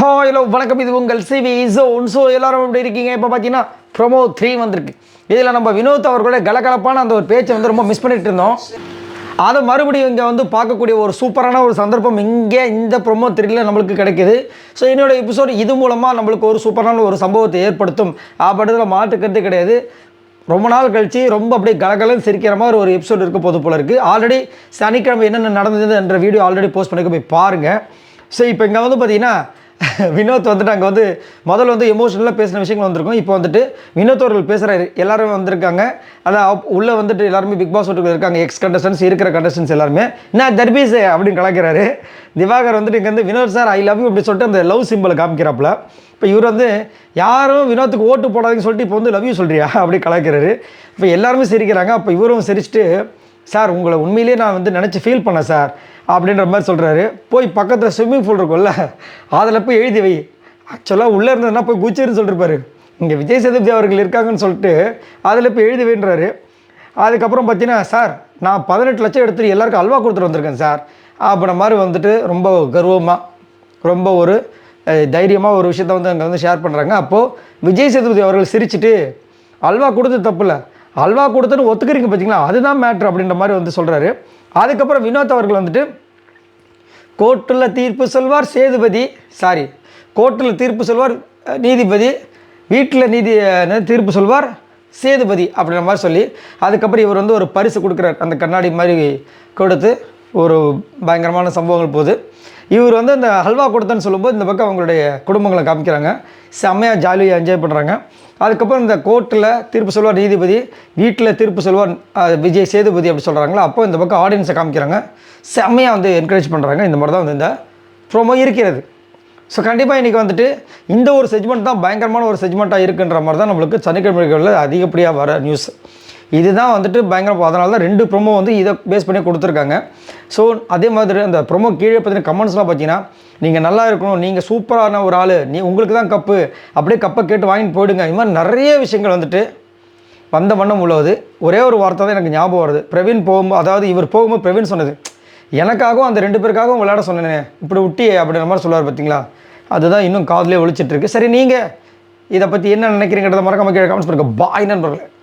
Hello வணக்கம், இது உங்கள் சிவி ஜோன். ஸோ எல்லோரும் எப்படி இருக்கீங்க? இப்போ பார்த்தீங்கன்னா ப்ரோமோ 3 வந்திருக்கு. இதில் நம்ம வினோத் அவர்களுடைய கலகலப்பான அந்த ஒரு பேச்சை வந்து ரொம்ப மிஸ் பண்ணிட்டு இருந்தோம். அதை மறுபடியும் இங்கே வந்து பார்க்கக்கூடிய ஒரு சூப்பரான ஒரு சந்தர்ப்பம் இங்கே இந்த ப்ரோமோ 3ல நம்மளுக்கு கிடைக்கிது. ஸோ என்னோடய எபிசோடு இது மூலமாக நம்மளுக்கு ஒரு சூப்பரான ஒரு சம்பவத்தை ஏற்படுத்தும் அப்படின்றத மாற்றுக்கிறது கிடையாது. ரொம்ப நாள் கழித்து ரொம்ப அப்படியே கலகலன்னு சிரிக்கிற மாதிரி ஒரு எபிசோடு இருக்க போது போல இருக்குது. ஆல்ரெடி சனிக்கிழமை என்னென்ன நடந்தது என்ற வீடியோ ஆல்ரெடி போஸ்ட் பண்ணிக்க போய் பாருங்கள். ஸோ இப்போ இங்கே வந்து பார்த்தீங்கன்னா வினோத் வந்துட்டு அங்கே வந்து முதல்ல வந்து எமோஷனலாக பேசின விஷயங்கள் வந்திருக்கும். இப்போ வந்துட்டு வினோத் அவர்கள் பேசுகிறாரு, எல்லாருமே வந்திருக்காங்க. அதான் உள்ளே வந்துட்டு எல்லாருமே பிக் பாஸ் வீட்டுக்குள்ள இருக்காங்க. எக்ஸ் கண்டஸ்டன்ஸ் இருக்கிற கண்டஸ்டன்ஸ் எல்லாருமே என்ன தர்பீஸ் அப்படின்னு கலாய்க்கிறாரு. திவாகர் வந்துட்டு இங்கே வந்து Vinod sir I love you அப்படின்னு சொல்லிட்டு அந்த லவ் சிம்பிளை காமிக்கிறாப்புல. இப்போ இவர் வந்து யாரும் வினோத்துக்கு ஓட்டு போடாதீங்கன்னு சொல்லிட்டு இப்போ வந்து லவ் யூ சொல்கிறியா அப்படி கலாய்க்கிறாரு. இப்போ எல்லாருமே சிரிக்கிறாங்க. அப்போ இவரும் சிரிச்சுட்டு, சார் உங்களை உண்மையிலேயே நான் வந்து நினச்சி ஃபீல் பண்ணேன் சார் அப்படின்ற மாதிரி சொல்கிறாரு. போய் பக்கத்தில் ஸ்விம்மிங் பூல் இருக்கும்ல, அதில் போய் எழுதி வை. ஆக்சுவலாக உள்ளே இருந்ததுன்னா போய் குச்சின்னு சொல்லிருப்பாரு. இங்கே விஜய் சேதுபதி அவர்கள் இருக்காங்கன்னு சொல்லிட்டு அதில் போய் எழுதி வைன்றாரு. அதுக்கப்புறம் பார்த்தீங்கன்னா, சார் நான் 18 லட்சம் எடுத்துகிட்டு எல்லாருக்கும் அல்வா கொடுத்துட்டு வந்திருக்கேன் சார் அப்படின்ற மாதிரி வந்துட்டு ரொம்ப கர்வமாக ரொம்ப ஒரு தைரியமாக ஒரு விஷயத்த வந்து அங்கே வந்து ஷேர் பண்ணுறாங்க. அப்போது விஜய் சேதுபதி அவர்கள் சிரிச்சுட்டு, அல்வா கொடுத்து தப்பு இல்லை, அல்வா கொடுத்துன்னு ஒத்துக்கிறீங்க பார்த்தீங்களா, அதுதான் மேட்ரு அப்படின்ற மாதிரி வந்து சொல்கிறாரு. அதுக்கப்புறம் வினோத் அவர்கள் வந்துட்டு கோர்ட்டில் தீர்ப்பு சொல்வார் சேதுபதி, கோர்ட்டில் தீர்ப்பு சொல்வார் நீதிபதி, வீட்டில் தீர்ப்பு சொல்வார் சேதுபதி அப்படின்ற மாதிரி சொல்லி, அதுக்கப்புறம் இவர் வந்து ஒரு பரிசு கொடுக்குறார். அந்த கண்ணாடி மாதிரி கொடுத்து ஒரு பயங்கரமான சம்பவங்கள் போகுது. இவர் வந்து அந்த ஹல்வா கொடுத்தன்னு சொல்லும்போது இந்த பக்கம் அவங்களுடைய குடும்பங்களை காமிக்கிறாங்க. செம்மையாக ஜாலியாக என்ஜாய் பண்ணுறாங்க. அதுக்கப்புறம் இந்த கோர்ட்டில் தீர்ப்பு சொல்வார் நீதிபதி, வீட்டில் தீர்ப்பு சொல்வார் விஜய் சேதுபதி அப்படி சொல்கிறாங்களா. அப்போ இந்த பக்கம் ஆடியன்ஸை காமிக்கிறாங்க. செம்மையாக வந்து என்கரேஜ் பண்ணுறாங்க. இந்த மாதிரி தான் வந்து இந்த ப்ரோமோ இருக்கிறது. ஸோ கண்டிப்பாக இன்றைக்கி வந்துட்டு இந்த ஒரு செக்மெண்ட் தான் பயங்கரமான ஒரு செக்மெண்ட்டாக இருக்குன்ற மாதிரி தான் நம்மளுக்கு சனிக்கிழமைகளில் அதிகப்படியாக வர நியூஸ். இதுதான் வந்துட்டு பயங்கரம். அதனால தான் 2 ப்ரோமோ வந்து இதை பேஸ் பண்ணி கொடுத்துருக்காங்க. ஸோ அதே மாதிரி அந்த ப்ரோமோ கீழே பார்த்தீங்கன்னா கமெண்ட்ஸ்லாம் பார்த்தீங்கன்னா, நீங்கள் நல்லா இருக்கணும், நீங்கள் சூப்பரான ஒரு ஆள், உங்களுக்கு தான் கப்பு, அப்படியே கப்பை கேட்டு வாங்கிட்டு போயிடுங்க. இது மாதிரி நிறைய விஷயங்கள் வந்துட்டு வந்த வண்ணம் உள்ளது. ஒரே ஒரு வார்த்தை தான் எனக்கு ஞாபகம் வருது. பிரவீன் போகும்போது, அதாவது இவர் போகும்போது பிரவீன் சொன்னது, எனக்காகவும் அந்த 2 பேருக்காகவும் விளையாட சொன்னேனே இப்படி விட்டியே அப்படின்ற மாதிரி சொல்லுவார் பார்த்தீங்களா. அதுதான் இன்னும் காதுலேயே ஒழிச்சிட்ருக்கு. சரி, நீங்கள் இதை பற்றி என்ன நினைக்கிறீங்கிறத மறக்காம கீழே கமெண்ட்ஸ் பண்ணுங்கள். பாய் நண்பர்களே.